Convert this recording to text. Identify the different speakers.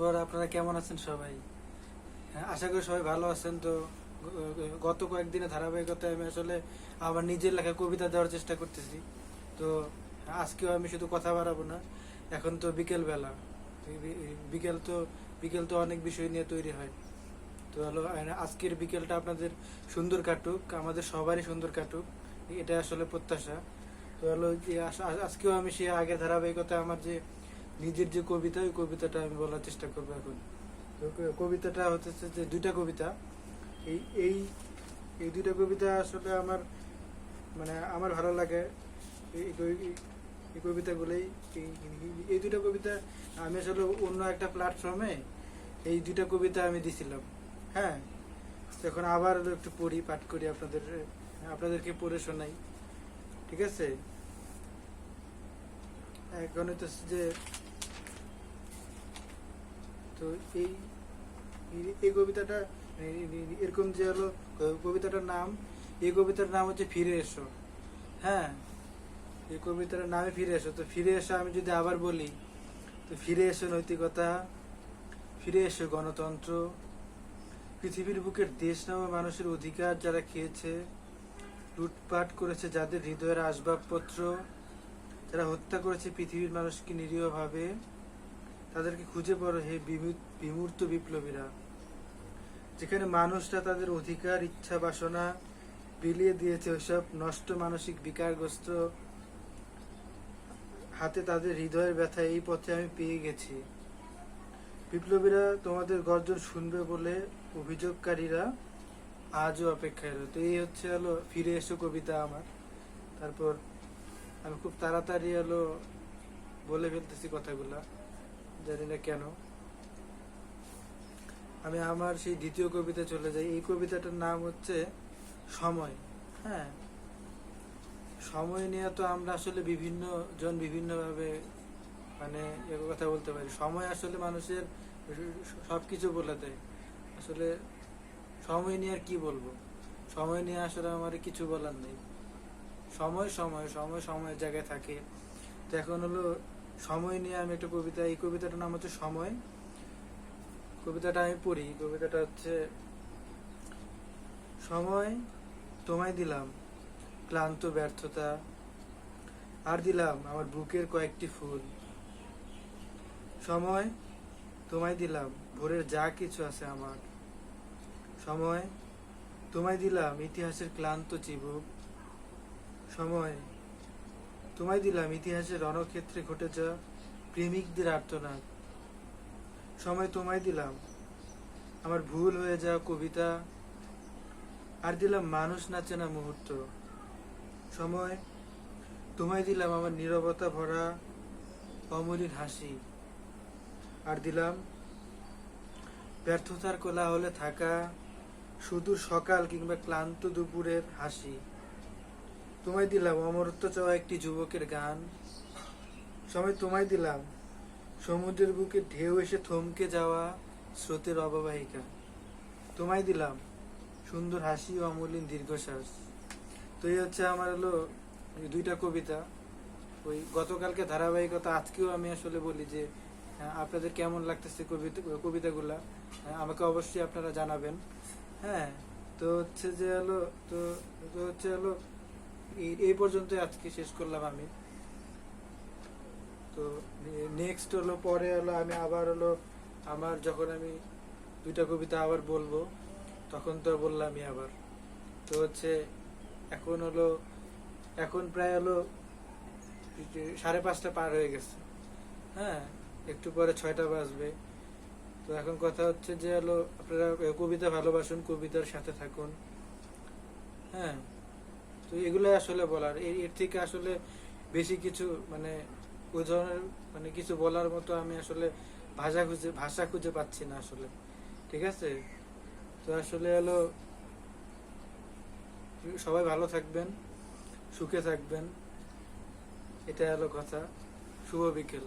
Speaker 1: তারপর আপনারা কেমন আছেন সবাই? হ্যাঁ, আশা করি সবাই ভালো আছেন। তো গত কয়েকদিনে ধারাবাহিকতায় আমি আসলে আমার নিজের লেখা কবিতা দেওয়ার চেষ্টা করতেছি। তো আজকেও আমি শুধু কথা বাড়াবো না। এখন তো বিকেল বেলা, বিকেল তো বিকেল তো অনেক বিষয় নিয়ে তৈরি হয়। তো হলো আজকের বিকেলটা আপনাদের সুন্দর কাটুক, আমাদের সবারই সুন্দর কাটুক, এটা আসলে প্রত্যাশা। তো হলো যে আজকেও আমি সে আগের ধারাবাহিকতা আমার যে নিজের যে কবিতা, ওই কবিতাটা আমি বলার চেষ্টা করবো এখন। তো কবিতাটা হচ্ছে যে দুইটা কবিতা। এই এই এই দুইটা কবিতা আসলে আমার মানে আমার ভালো লাগে। এই এই- এই কবিতাগুলোই এই দুইটা কবিতা আমি আসলে অন্য একটা প্ল্যাটফর্মে এই দুইটা কবিতা আমি দিছিলাম। হ্যাঁ, তো এখন আবার একটু পড়ি, পাঠ করি, আপনাদেরকে পড়ে শোনাই। ঠিক আছে? এখন হইতেছে যে, তো এই এই কবিতাটা এরকম যে হলো কবিতাটার নাম, এই কবিতার নাম হচ্ছে ফিরে এসো। হ্যাঁ, এই কবিতার নামে ফিরে এসো। তো ফিরে এসো আমি যদি আবার বলি, তো ফিরে এসো নৈতিকতা, ফিরে এসো গণতন্ত্র, পৃথিবীর বুকের দেশ নামা মানুষের অধিকার যারা খেয়েছে, লুটপাট করেছে যাদের হৃদয়ের আসবাবপত্র, যারা হত্যা করেছে পৃথিবীর মানুষকে নিরীহভাবে, তাদেরকে খুঁজে পড়ো হে বিমূর্ত বিপ্লবীরা। যেখানে মানুষরা তাদের অধিকার, ইচ্ছা, বাসনা বিলিয়ে দিয়েছে ওইসব নষ্ট মানসিক বিকারগ্রস্ত হাতে, তাদের হৃদয়ের ব্যথা এই পথে আমি পেয়ে গেছি। বিপ্লবীরা তোমাদের গর্জন শুনবে বলে অভিযোগকারীরা আজও অপেক্ষায় রয়। তো এই হচ্ছে হলো ফিরে এসো কবিতা আমার। তারপর আমি খুব তাড়াতাড়ি হলো বলে ফেলতেছি কথাগুলা, জানি না কেন। আমি আমার সেই দ্বিতীয় কবিতা চলে যাই। এই কবিতাটার নাম হচ্ছে সময়। হ্যাঁ, সময় নিয়ে তো আমরা আসলে বিভিন্ন জন বিভিন্নভাবে মানে কথা বলতে পারি। সময় আসলে মানুষের সবকিছু বলে দেয়। আসলে সময় নিয়ে আর কি বলবো, সময় নিয়ে আসলে আমার কিছু বলার নেই। সময় সময় সময় সময়ের জায়গায় থাকে। তো এখন হলো সময় নিয়ে আমি একটা কবিতা, এই কবিতাটার নাম হচ্ছে সময়। কবিতাটা আমি পড়ি। কবিতাটা হচ্ছে, সময় তোমায় দিলাম ক্লান্ত ব্যর্থতা, আর দিলাম আমার বুকের কয়েকটি ফুল। সময় তোমায় দিলাম ভোরের যা কিছু আছে আমার। সময় তোমায় দিলাম ইতিহাসের ক্লান্ত চিবুক। সময় তোমায় দিলাম ইতিহাসের রণক্ষেত্রে ঘটে যাওয়া প্রেমিকদের আর্তনাদ। সময় তোমায় দিলাম আমার ভুল হয়ে যাওয়া কবিতা, আর দিলাম মানুষ নাচে না মুহূর্ত। সময় তোমায় দিলাম আমার নীরবতা ভরা অমলিন হাসি, আর দিলাম ব্যর্থতার কোলাহলে থাকা সুদূর সকাল কিংবা ক্লান্ত দুপুরের হাসি। তোমায় দিলাম অমরত্ব চাওয়া একটি যুবকের গান। সময় তোমায় দিলাম সমুদ্রের বুকে ঢেউ এসে থমকে যাওয়া স্রোতের অববাহিকা। তোমায় দিলাম সুন্দর হাসি ও অমলিন দীর্ঘশ্বাস। তো এই হচ্ছে আমার হলো এই দুইটা কবিতা। ওই গতকালকে ধারাবাহিকতা আজকেও আমি আসলে বলি যে আপনাদের কেমন লাগতেছে কবিতাগুলা, আমাকে অবশ্যই আপনারা জানাবেন। হ্যাঁ, তো হচ্ছে যে হলো, তো তো হচ্ছে হলো এই পর্যন্ত আজকে শেষ করলাম আমি। তো নেক্সট হলো পরে হলো আমি আবার হলো আমার যখন আমি দুইটা কবিতা আবার বলবো, তখন তো বললামই আবার। তো হচ্ছে এখন হলো, এখন প্রায় হলো 5:30 পার হয়ে গেছে। হ্যাঁ, একটু পরে 6টা বাজবে। তো এখন কথা হচ্ছে যে হলো আপনারা কবিতা ভালোবাসুন, কবিতার সাথে থাকুন। হ্যাঁ, তো এগুলো আসলে বলার, এর থেকে আসলে বেশি কিছু মানে ওই ধরনের মানে কিছু বলার মতো আমি আসলে ভাষা খুঁজে পাচ্ছি না আসলে। ঠিক আছে? তো আসলে হলো সবাই ভালো থাকবেন, সুখে থাকবেন, এটা হলো কথা। শুভ বিকেল।